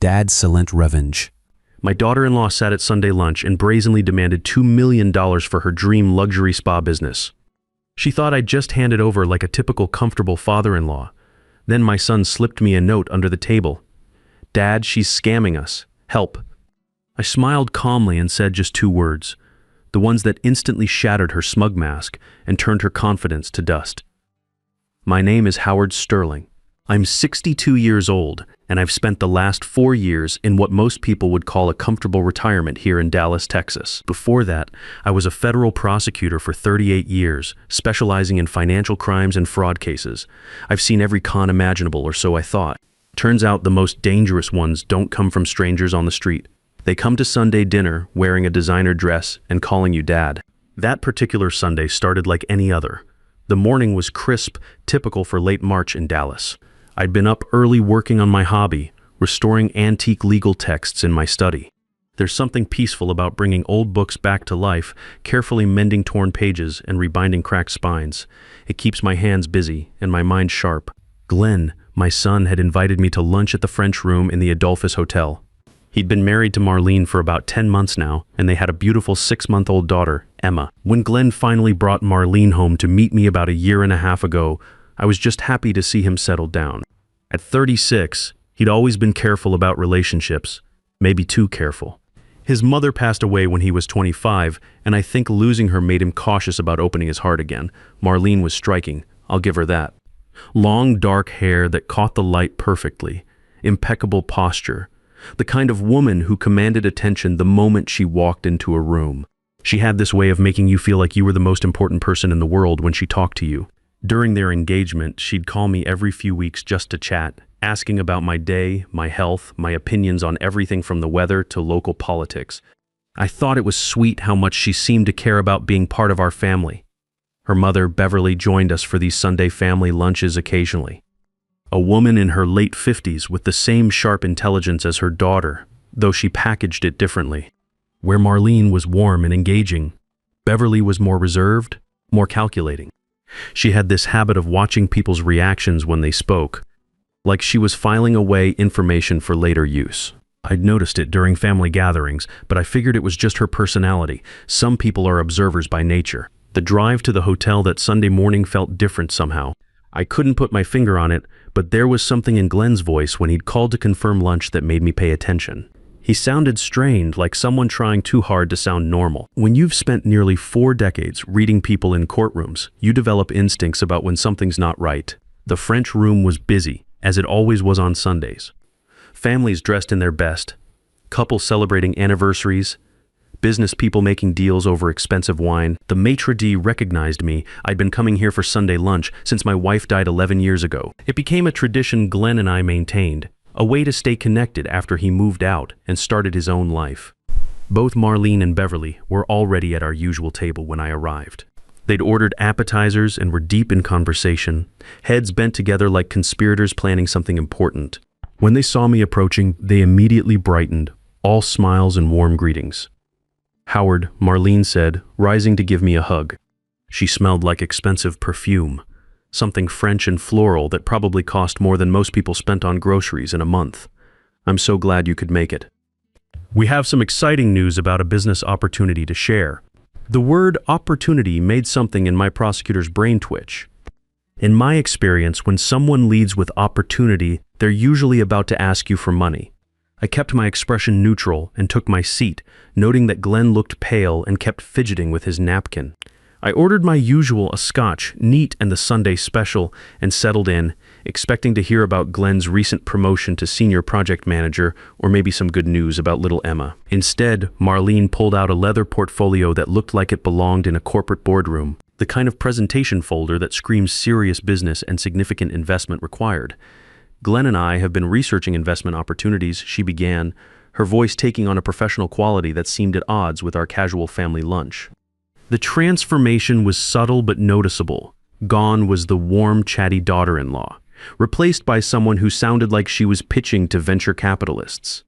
Dad's silent revenge. My daughter-in-law sat at Sunday lunch and brazenly demanded $2 million for her dream luxury spa business. She thought I'd just hand it over like a typical comfortable father-in-law. Then my son slipped me a note under the table. "Dad, she's scamming us. Help." I smiled calmly and said just 2 words, the ones that instantly shattered her smug mask and turned her confidence to dust. "My name is Howard Sterling. I'm 62 years old, and I've spent the last 4 years in what most people would call a comfortable retirement here in Dallas, Texas. Before that, I was a federal prosecutor for 38 years, specializing in financial crimes and fraud cases. I've seen every con imaginable, or so I thought. Turns out the most dangerous ones don't come from strangers on the street. They come to Sunday dinner wearing a designer dress and calling you dad." That particular Sunday started like any other. The morning was crisp, typical for late March in Dallas. I'd been up early working on my hobby, restoring antique legal texts in my study. There's something peaceful about bringing old books back to life, carefully mending torn pages and rebinding cracked spines. It keeps my hands busy and my mind sharp. Glenn, my son, had invited me to lunch at the French Room in the Adolphus Hotel. He'd been married to Marlene for about 10 months now, and they had a beautiful 6-month-old daughter, Emma. When Glenn finally brought Marlene home to meet me about a year and a half ago, I was just happy to see him settle down. At 36, he'd always been careful about relationships, maybe too careful. His mother passed away when he was 25, and I think losing her made him cautious about opening his heart again. Marlene was striking, I'll give her that. Long, dark hair that caught the light perfectly, impeccable posture, the kind of woman who commanded attention the moment she walked into a room. She had this way of making you feel like you were the most important person in the world when she talked to you. During their engagement, she'd call me every few weeks just to chat, asking about my day, my health, my opinions on everything from the weather to local politics. I thought it was sweet how much she seemed to care about being part of our family. Her mother, Beverly, joined us for these Sunday family lunches occasionally. A woman in her late 50s with the same sharp intelligence as her daughter, though she packaged it differently. Where Marlene was warm and engaging, Beverly was more reserved, more calculating. She had this habit of watching people's reactions when they spoke, like she was filing away information for later use. I'd noticed it during family gatherings, but I figured it was just her personality. Some people are observers by nature. The drive to the hotel that Sunday morning felt different somehow. I couldn't put my finger on it, but there was something in Glenn's voice when he'd called to confirm lunch that made me pay attention. He sounded strained, like someone trying too hard to sound normal. When you've spent nearly 4 decades reading people in courtrooms, you develop instincts about when something's not right. The French Room was busy, as it always was on Sundays. Families dressed in their best, couples celebrating anniversaries, business people making deals over expensive wine. The maitre d' recognized me. I'd been coming here for Sunday lunch since my wife died 11 years ago. It became a tradition Glenn and I maintained, a way to stay connected after he moved out and started his own life. Both Marlene and Beverly were already at our usual table when I arrived. They'd ordered appetizers and were deep in conversation, heads bent together like conspirators planning something important. When they saw me approaching, they immediately brightened, all smiles and warm greetings. "Howard," Marlene said, rising to give me a hug. She smelled like expensive perfume, something French and floral that probably cost more than most people spent on groceries in a month. "I'm so glad you could make it. We have some exciting news about a business opportunity to share." The word opportunity made something in my prosecutor's brain twitch. In my experience, when someone leads with opportunity, they're usually about to ask you for money. I kept my expression neutral and took my seat, noting that Glenn looked pale and kept fidgeting with his napkin. I ordered my usual, a scotch, neat and the Sunday special, and settled in, expecting to hear about Glenn's recent promotion to senior project manager or maybe some good news about little Emma. Instead, Marlene pulled out a leather portfolio that looked like it belonged in a corporate boardroom, the kind of presentation folder that screams serious business and significant investment required. "Glenn and I have been researching investment opportunities," she began, her voice taking on a professional quality that seemed at odds with our casual family lunch. The transformation was subtle but noticeable. Gone was the warm, chatty daughter-in-law, replaced by someone who sounded like she was pitching to venture capitalists.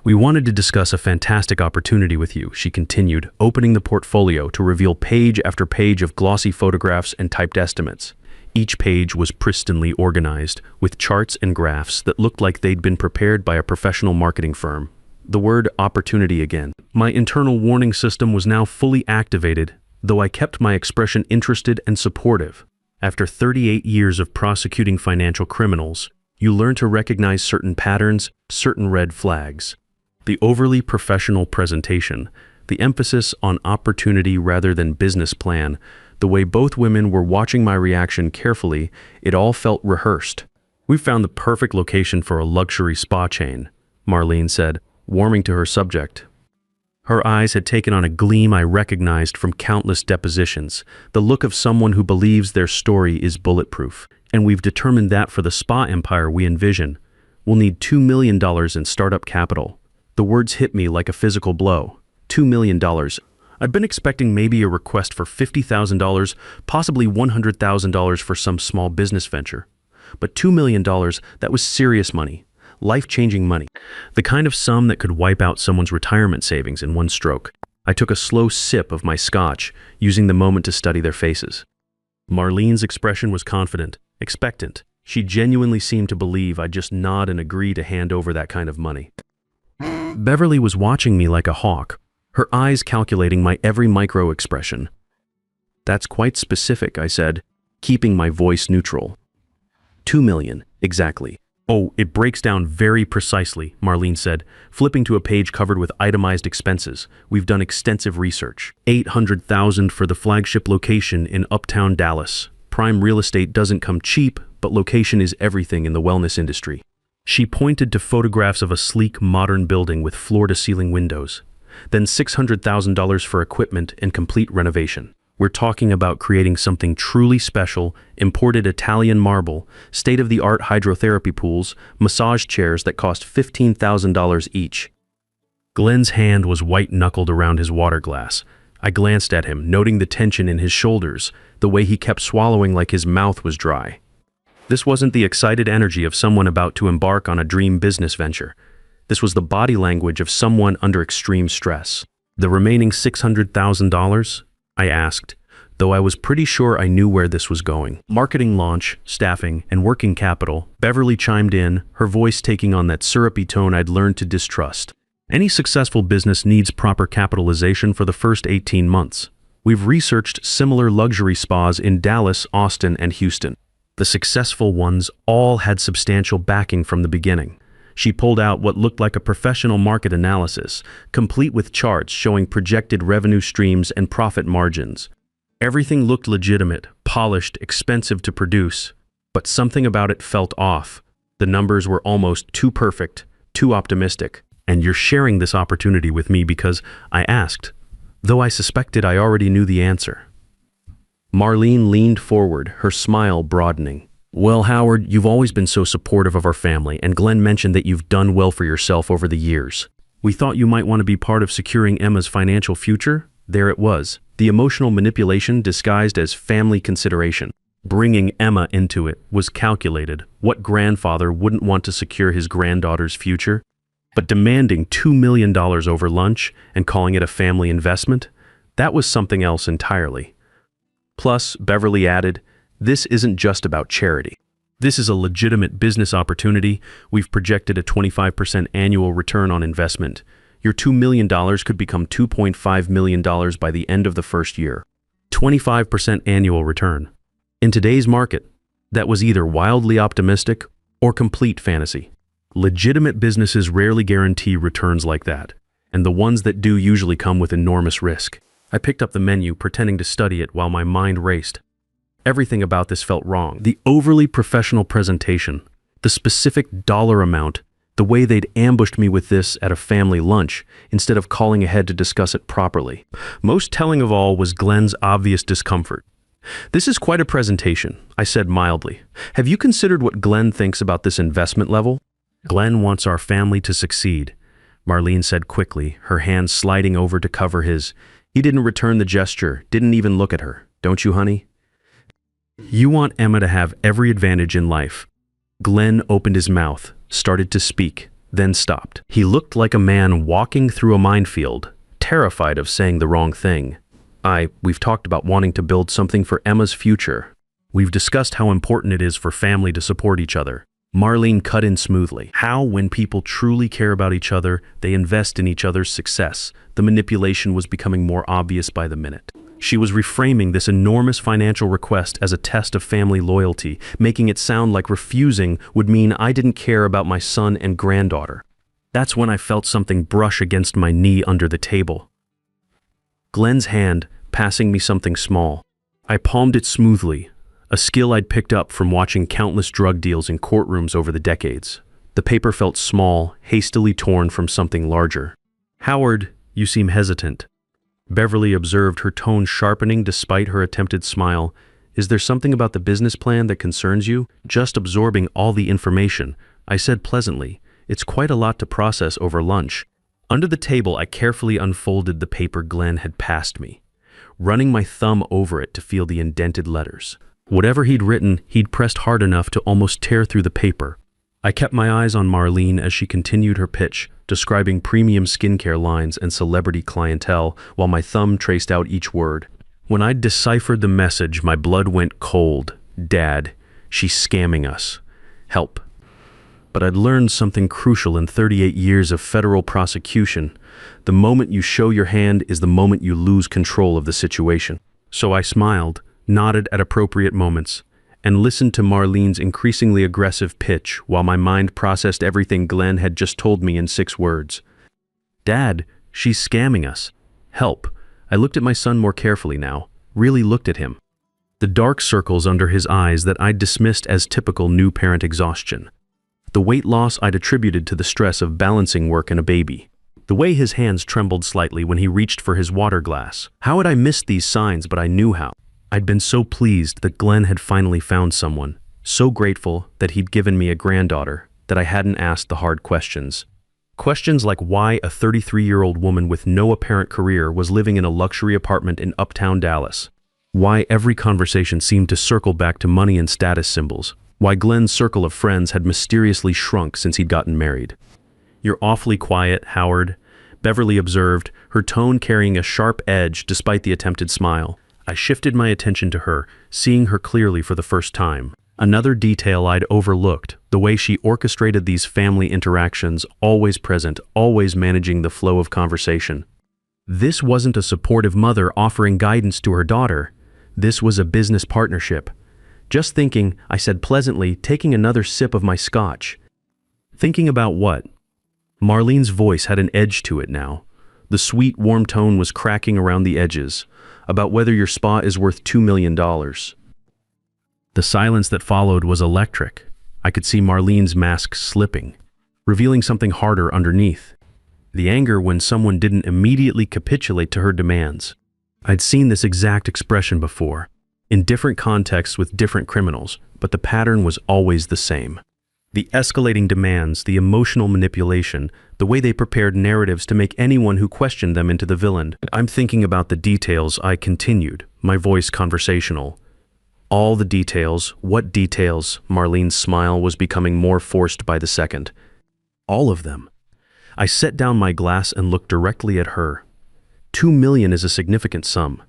"We wanted to discuss a fantastic opportunity with you," she continued, opening the portfolio to reveal page after page of glossy photographs and typed estimates. Each page was pristinely organized, with charts and graphs that looked like they'd been prepared by a professional marketing firm. The word opportunity again. My internal warning system was now fully activated, though I kept my expression interested and supportive. After 38 years of prosecuting financial criminals, you learn to recognize certain patterns, certain red flags. The overly professional presentation, the emphasis on opportunity rather than business plan, the way both women were watching my reaction carefully, it all felt rehearsed. "We found the perfect location for a luxury spa chain," Marlene said, warming to her subject. Her eyes had taken on a gleam I recognized from countless depositions, the look of someone who believes their story is bulletproof. "And we've determined that for the spa empire we envision, we'll need $2 million in startup capital." The words hit me like a physical blow. $2 million. I'd been expecting maybe a request for $50,000, possibly $100,000 for some small business venture. But $2 million, that was serious money, life-changing money. The kind of sum that could wipe out someone's retirement savings in one stroke. I took a slow sip of my scotch, using the moment to study their faces. Marlene's expression was confident, expectant. She genuinely seemed to believe I'd just nod and agree to hand over that kind of money. Beverly was watching me like a hawk, her eyes calculating my every micro-expression. "That's quite specific," I said, keeping my voice neutral. $2 million, exactly. "Oh, it breaks down very precisely," Marlene said, flipping to a page covered with itemized expenses. "We've done extensive research. $800,000 for the flagship location in Uptown Dallas. Prime real estate doesn't come cheap, but location is everything in the wellness industry." She pointed to photographs of a sleek, modern building with floor-to-ceiling windows. "Then $600,000 for equipment and complete renovation. We're talking about creating something truly special, imported Italian marble, state-of-the-art hydrotherapy pools, massage chairs that cost $15,000 each." Glenn's hand was white-knuckled around his water glass. I glanced at him, noting the tension in his shoulders, the way he kept swallowing like his mouth was dry. This wasn't the excited energy of someone about to embark on a dream business venture. This was the body language of someone under extreme stress. "The remaining $600,000? I asked, though I was pretty sure I knew where this was going. "Marketing launch, staffing, and working capital," Beverly chimed in, her voice taking on that syrupy tone I'd learned to distrust. "Any successful business needs proper capitalization for the first 18 months. We've researched similar luxury spas in Dallas, Austin, and Houston. The successful ones all had substantial backing from the beginning." She pulled out what looked like a professional market analysis, complete with charts showing projected revenue streams and profit margins. Everything looked legitimate, polished, expensive to produce, but something about it felt off. The numbers were almost too perfect, too optimistic. "And you're sharing this opportunity with me because I asked, though I suspected I already knew the answer." Marlene leaned forward, her smile broadening. "Well, Howard, you've always been so supportive of our family, and Glenn mentioned that you've done well for yourself over the years. We thought you might want to be part of securing Emma's financial future." There it was, the emotional manipulation disguised as family consideration. Bringing Emma into it was calculated. What grandfather wouldn't want to secure his granddaughter's future? But demanding $2 million over lunch and calling it a family investment? That was something else entirely. Plus, Beverly added, "This isn't just about charity. This is a legitimate business opportunity. We've projected a 25% annual return on investment. Your $2 million could become $2.5 million by the end of the first year. 25% annual return. In today's market, that was either wildly optimistic or complete fantasy. Legitimate businesses rarely guarantee returns like that, and the ones that do usually come with enormous risk." I picked up the menu, pretending to study it while my mind raced. Everything about this felt wrong. The overly professional presentation, the specific dollar amount, the way they'd ambushed me with this at a family lunch instead of calling ahead to discuss it properly. Most telling of all was Glenn's obvious discomfort. "This is quite a presentation," I said mildly. "Have you considered what Glenn thinks about this investment level?" "Glenn wants our family to succeed," Marlene said quickly, her hand sliding over to cover his. He didn't return the gesture, didn't even look at her. "Don't you, honey? You want Emma to have every advantage in life." Glenn opened his mouth, started to speak, then stopped. He looked like a man walking through a minefield, terrified of saying the wrong thing. We've talked about wanting to build something for Emma's future." We've discussed how important it is for family to support each other. Marlene cut in smoothly. How, when people truly care about each other, they invest in each other's success. The manipulation was becoming more obvious by the minute. She was reframing this enormous financial request as a test of family loyalty, making it sound like refusing would mean I didn't care about my son and granddaughter. That's when I felt something brush against my knee under the table. Glenn's hand passing me something small. I palmed it smoothly, a skill I'd picked up from watching countless drug deals in courtrooms over the decades. The paper felt small, hastily torn from something larger. "Howard, you seem hesitant." Beverly observed, her tone sharpening despite her attempted smile. "Is there something about the business plan that concerns you?" Just absorbing all the information, I said pleasantly, "It's quite a lot to process over lunch." Under the table, I carefully unfolded the paper Glenn had passed me, running my thumb over it to feel the indented letters. Whatever he'd written, he'd pressed hard enough to almost tear through the paper. I kept my eyes on Marlene as she continued her pitch, describing premium skincare lines and celebrity clientele, while my thumb traced out each word. When I'd deciphered the message, my blood went cold. "Dad, she's scamming us. Help." But I'd learned something crucial in 38 years of federal prosecution. The moment you show your hand is the moment you lose control of the situation. So I smiled, nodded at appropriate moments, and listened to Marlene's increasingly aggressive pitch while my mind processed everything Glenn had just told me in 6 words. "Dad, she's scamming us. Help." I looked at my son more carefully now, really looked at him. The dark circles under his eyes that I'd dismissed as typical new parent exhaustion. The weight loss I'd attributed to the stress of balancing work and a baby. The way his hands trembled slightly when he reached for his water glass. How had I missed these signs, but I knew how. I'd been so pleased that Glenn had finally found someone, so grateful that he'd given me a granddaughter, that I hadn't asked the hard questions. Questions like why a 33-year-old woman with no apparent career was living in a luxury apartment in uptown Dallas. Why every conversation seemed to circle back to money and status symbols. Why Glenn's circle of friends had mysteriously shrunk since he'd gotten married. "You're awfully quiet, Howard," Beverly observed, her tone carrying a sharp edge despite the attempted smile. I shifted my attention to her, seeing her clearly for the first time. Another detail I'd overlooked, the way she orchestrated these family interactions, always present, always managing the flow of conversation. This wasn't a supportive mother offering guidance to her daughter. This was a business partnership. "Just thinking," I said pleasantly, taking another sip of my scotch. "Thinking about what?" Marlene's voice had an edge to it now. The sweet, warm tone was cracking around the edges. "About whether your spa is worth $2 million. The silence that followed was electric. I could see Marlene's mask slipping, revealing something harder underneath. The anger when someone didn't immediately capitulate to her demands. I'd seen this exact expression before, in different contexts with different criminals, but the pattern was always the same. The escalating demands, the emotional manipulation, the way they prepared narratives to make anyone who questioned them into the villain. "I'm thinking about the details," I continued, my voice conversational. "All the details. What details?" Marlene's smile was becoming more forced by the second. "All of them." I set down my glass and looked directly at her. $2 million is a significant sum.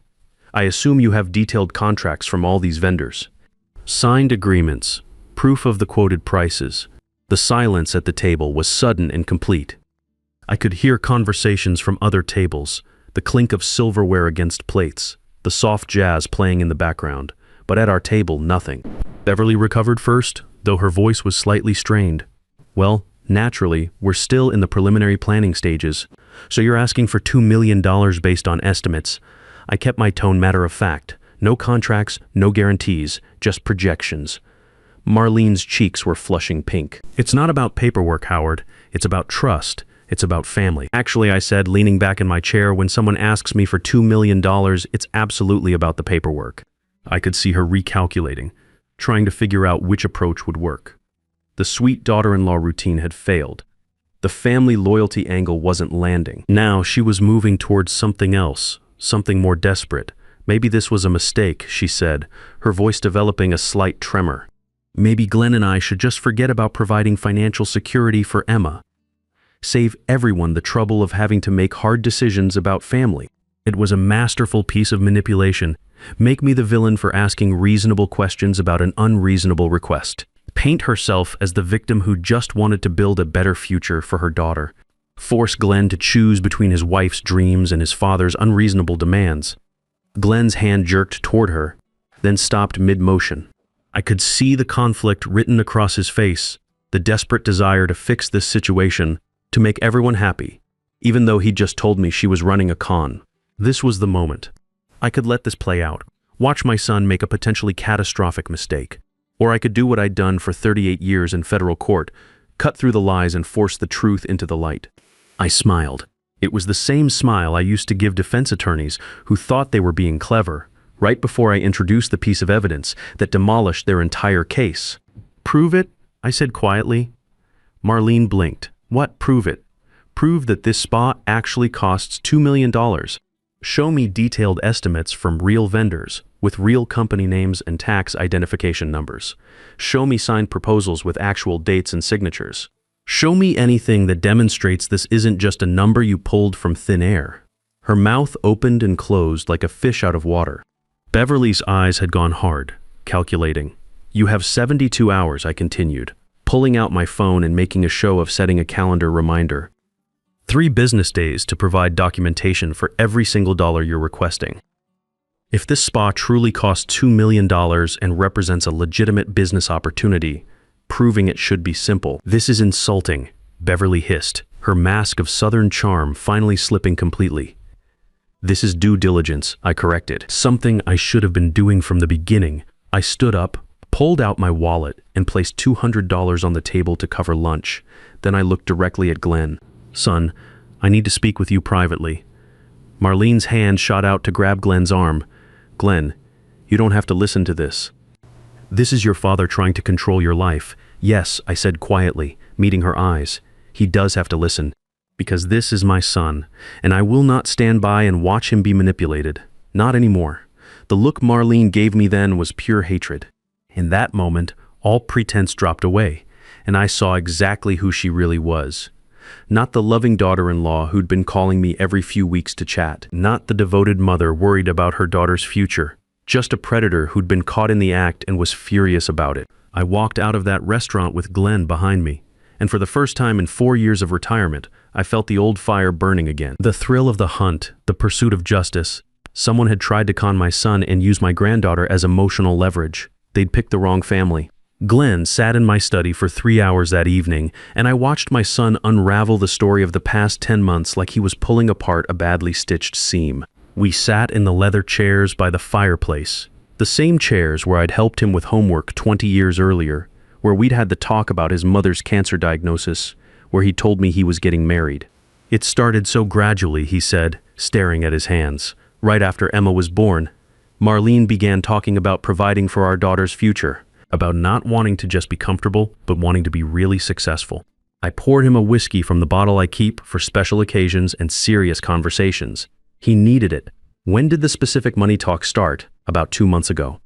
I assume you have detailed contracts from all these vendors. Signed agreements, proof of the quoted prices. The silence at the table was sudden and complete. I could hear conversations from other tables, the clink of silverware against plates, the soft jazz playing in the background, but at our table, nothing. Beverly recovered first, though her voice was slightly strained. "Well, naturally, we're still in the preliminary planning stages. So you're asking for $2 million based on estimates." I kept my tone matter of fact. No contracts, no guarantees, just projections. Marlene's cheeks were flushing pink. "It's not about paperwork, Howard. It's about trust. It's about family." "Actually," I said, leaning back in my chair, "when someone asks me for $2 million, it's absolutely about the paperwork." I could see her recalculating, trying to figure out which approach would work. The sweet daughter-in-law routine had failed. The family loyalty angle wasn't landing. Now she was moving towards something else, something more desperate. "Maybe this was a mistake," she said, her voice developing a slight tremor. "Maybe Glenn and I should just forget about providing financial security for Emma. Save everyone the trouble of having to make hard decisions about family." It was a masterful piece of manipulation. Make me the villain for asking reasonable questions about an unreasonable request. Paint herself as the victim who just wanted to build a better future for her daughter. Force Glenn to choose between his wife's dreams and his father's unreasonable demands. Glenn's hand jerked toward her, then stopped mid-motion. I could see the conflict written across his face, the desperate desire to fix this situation, to make everyone happy, even though he'd just told me she was running a con. This was the moment. I could let this play out, watch my son make a potentially catastrophic mistake. Or I could do what I'd done for 38 years in federal court, cut through the lies and force the truth into the light. I smiled. It was the same smile I used to give defense attorneys who thought they were being clever, right before I introduced the piece of evidence that demolished their entire case. "Prove it?" I said quietly. Marlene blinked. "What, prove it?" "Prove that this spa actually costs $2 million. Show me detailed estimates from real vendors, with real company names and tax identification numbers. Show me signed proposals with actual dates and signatures. Show me anything that demonstrates this isn't just a number you pulled from thin air." Her mouth opened and closed like a fish out of water. Beverly's eyes had gone hard, calculating. "You have 72 hours, I continued, pulling out my phone and making a show of setting a calendar reminder. 3 business days to provide documentation for every single dollar you're requesting. If this spa truly costs $2 million and represents a legitimate business opportunity, proving it should be simple." "This is insulting," Beverly hissed, her mask of southern charm finally slipping completely. "This is due diligence," I corrected. Something I should have been doing from the beginning. I stood up, pulled out my wallet, and placed $200 on the table to cover lunch. Then I looked directly at Glenn. "Son, I need to speak with you privately." Marlene's hand shot out to grab Glenn's arm. "Glenn, you don't have to listen to this. This is your father trying to control your life." "Yes," I said quietly, meeting her eyes. "He does have to listen, because this is my son, and I will not stand by and watch him be manipulated. Not anymore." The look Marlene gave me then was pure hatred. In that moment, all pretense dropped away, and I saw exactly who she really was. Not the loving daughter-in-law who'd been calling me every few weeks to chat. Not the devoted mother worried about her daughter's future. Just a predator who'd been caught in the act and was furious about it. I walked out of that restaurant with Glenn behind me, and for the first time in 4 years of retirement, I felt the old fire burning again. The thrill of the hunt, the pursuit of justice. Someone had tried to con my son and use my granddaughter as emotional leverage. They'd picked the wrong family. Glenn sat in my study for 3 hours that evening, and I watched my son unravel the story of the past 10 months like he was pulling apart a badly stitched seam. We sat in the leather chairs by the fireplace, the same chairs where I'd helped him with homework 20 years earlier, where we'd had the talk about his mother's cancer diagnosis, where he told me he was getting married. "It started so gradually," he said, staring at his hands. "Right after Emma was born, Marlene began talking about providing for our daughter's future, about not wanting to just be comfortable, but wanting to be really successful. I poured him a whiskey from the bottle I keep for special occasions and serious conversations. He needed it. When did the specific money talk start? About 2 months ago.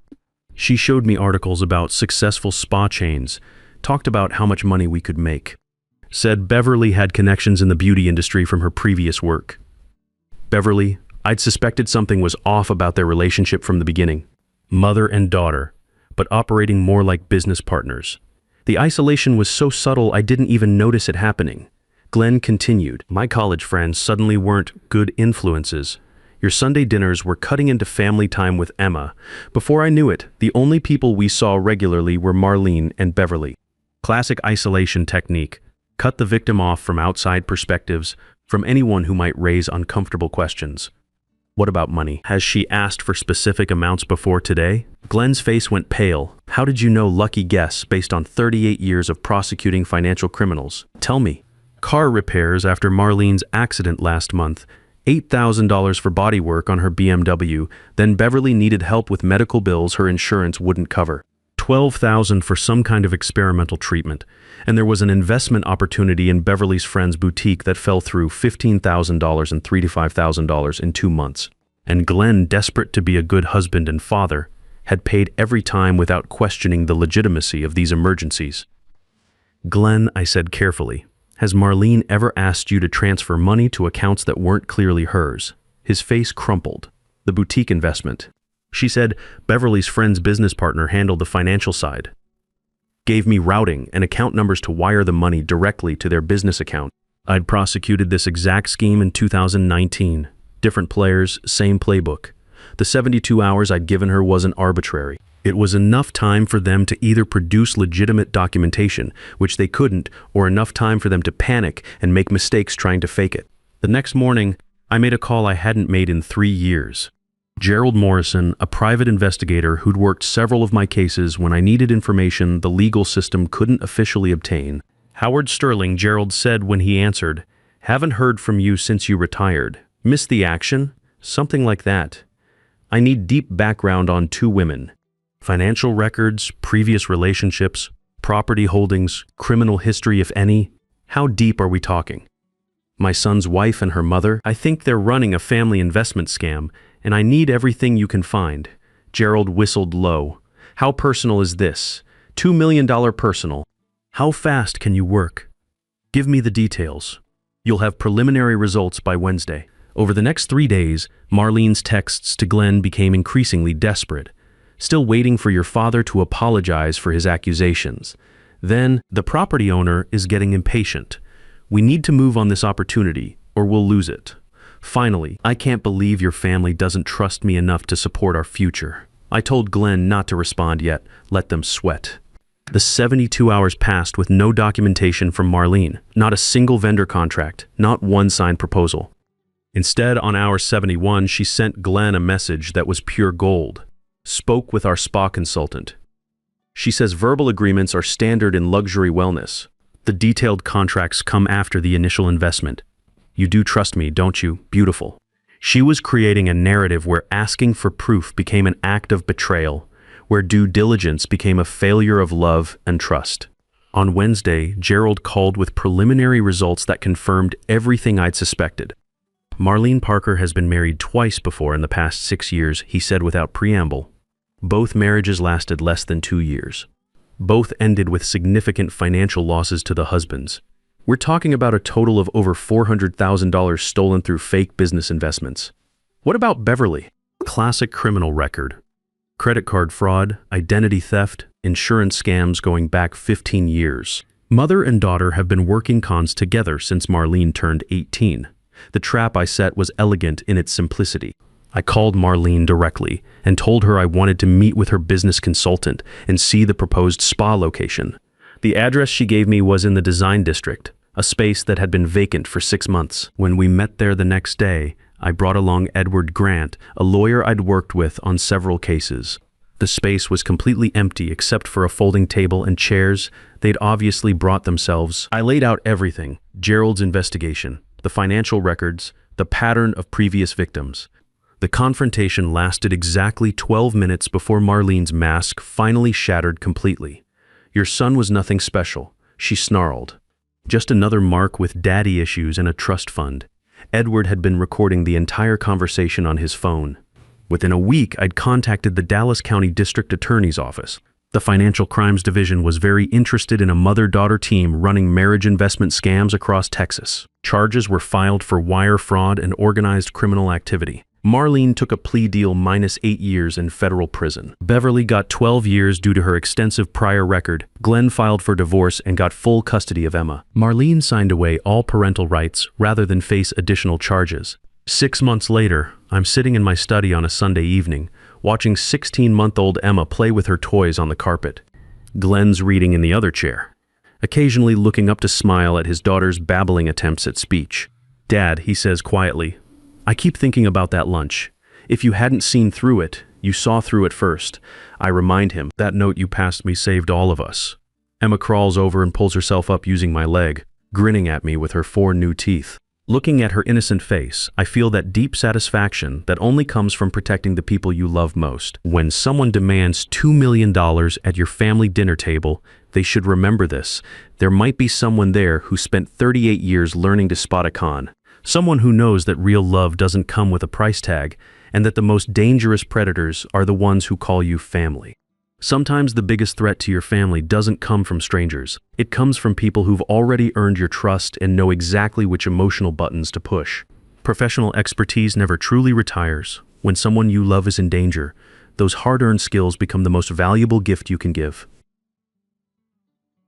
She showed me articles about successful spa chains, talked about how much money we could make. Said Beverly had connections in the beauty industry from her previous work. Beverly, I'd suspected something was off about their relationship from the beginning. Mother and daughter, but operating more like business partners. The isolation was so subtle I didn't even notice it happening. Glenn continued, "My college friends suddenly weren't good influences. Your Sunday dinners were cutting into family time with Emma. Before I knew it, the only people we saw regularly were Marlene and Beverly. Classic isolation technique. Cut the victim off from outside perspectives, from anyone who might raise uncomfortable questions. What about money? Has she asked for specific amounts before today?" Glenn's face went pale. "How did you know? Lucky guess based on 38 years of prosecuting financial criminals. Tell me." "Car repairs after Marlene's accident last month. $8,000 for body work on her BMW. Then Beverly needed help with medical bills her insurance wouldn't cover. $12,000 for some kind of experimental treatment. And there was an investment opportunity in Beverly's friend's boutique that fell through $15,000 and $35,000 in 2 months. And Glenn, desperate to be a good husband and father, had paid every time without questioning the legitimacy of these emergencies." "Glenn," I said carefully, "has Marlene ever asked you to transfer money to accounts that weren't clearly hers? His face crumpled. The boutique investment. She said Beverly's friend's business partner handled the financial side. Gave me routing and account numbers to wire the money directly to their business account. I'd prosecuted this exact scheme in 2019. Different players, same playbook. The 72 hours I'd given her wasn't arbitrary. It was enough time for them to either produce legitimate documentation, which they couldn't, or enough time for them to panic and make mistakes trying to fake it. The next morning, I made a call I hadn't made in 3 years. Gerald Morrison, a private investigator who'd worked several of my cases when I needed information the legal system couldn't officially obtain. Howard Sterling, Gerald said when he answered, "Haven't heard from you since you retired. Missed the action?" Something like that. I need deep background on 2 women. Financial records, previous relationships, property holdings, criminal history if any. How deep are we talking? My son's wife and her mother, I think they're running a family investment scam, and I need everything you can find. Gerald whistled low. How personal is this? $2 million personal. How fast can you work? Give me the details. You'll have preliminary results by Wednesday. Over the next 3 days, Marlene's texts to Glenn became increasingly desperate. Still waiting for your father to apologize for his accusations. Then, the property owner is getting impatient. We need to move on this opportunity, or we'll lose it. Finally, I can't believe your family doesn't trust me enough to support our future. I told Glenn not to respond yet, let them sweat. The 72 hours passed with no documentation from Marlene, not a single vendor contract, not one signed proposal. Instead, on hour 71, she sent Glenn a message that was pure gold. Spoke with our spa consultant. She says verbal agreements are standard in luxury wellness. The detailed contracts come after the initial investment. You do trust me, don't you? Beautiful. She was creating a narrative where asking for proof became an act of betrayal, where due diligence became a failure of love and trust. On Wednesday, Gerald called with preliminary results that confirmed everything I'd suspected. Marlene Parker has been married twice before in the past 6 years, he said without preamble. Both marriages lasted less than 2 years. Both ended with significant financial losses to the husbands. We're talking about a total of over $400,000 stolen through fake business investments. What about Beverly? Classic criminal record. Credit card fraud, identity theft, insurance scams going back 15 years. Mother and daughter have been working cons together since Marlene turned 18. The trap I set was elegant in its simplicity. I called Marlene directly and told her I wanted to meet with her business consultant and see the proposed spa location. The address she gave me was in the design district, a space that had been vacant for 6 months. When we met there the next day, I brought along Edward Grant, a lawyer I'd worked with on several cases. The space was completely empty except for a folding table and chairs they'd obviously brought themselves. I laid out everything, Gerald's investigation, the financial records, the pattern of previous victims. The confrontation lasted exactly 12 minutes before Marlene's mask finally shattered completely. Your son was nothing special, she snarled. Just another mark with daddy issues and a trust fund. Edward had been recording the entire conversation on his phone. Within a week, I'd contacted the Dallas County District Attorney's Office. The Financial Crimes Division was very interested in a mother-daughter team running marriage investment scams across Texas. Charges were filed for wire fraud and organized criminal activity. Marlene took a plea deal minus 8 years in federal prison. Beverly got 12 years due to her extensive prior record. Glenn filed for divorce and got full custody of Emma. Marlene signed away all parental rights rather than face additional charges. 6 months later, I'm sitting in my study on a Sunday evening, watching 16-month-old Emma play with her toys on the carpet. Glenn's reading in the other chair, occasionally looking up to smile at his daughter's babbling attempts at speech. "Dad," he says quietly, "I keep thinking about that lunch. If you hadn't seen through it, you saw through it first." I remind him, "That note you passed me saved all of us." Emma crawls over and pulls herself up using my leg, grinning at me with her 4 new teeth. Looking at her innocent face, I feel that deep satisfaction that only comes from protecting the people you love most. When someone demands $2 million at your family dinner table, they should remember this. There might be someone there who spent 38 years learning to spot a con. Someone who knows that real love doesn't come with a price tag, and that the most dangerous predators are the ones who call you family. Sometimes the biggest threat to your family doesn't come from strangers. It comes from people who've already earned your trust and know exactly which emotional buttons to push. Professional expertise never truly retires. When someone you love is in danger, those hard-earned skills become the most valuable gift you can give.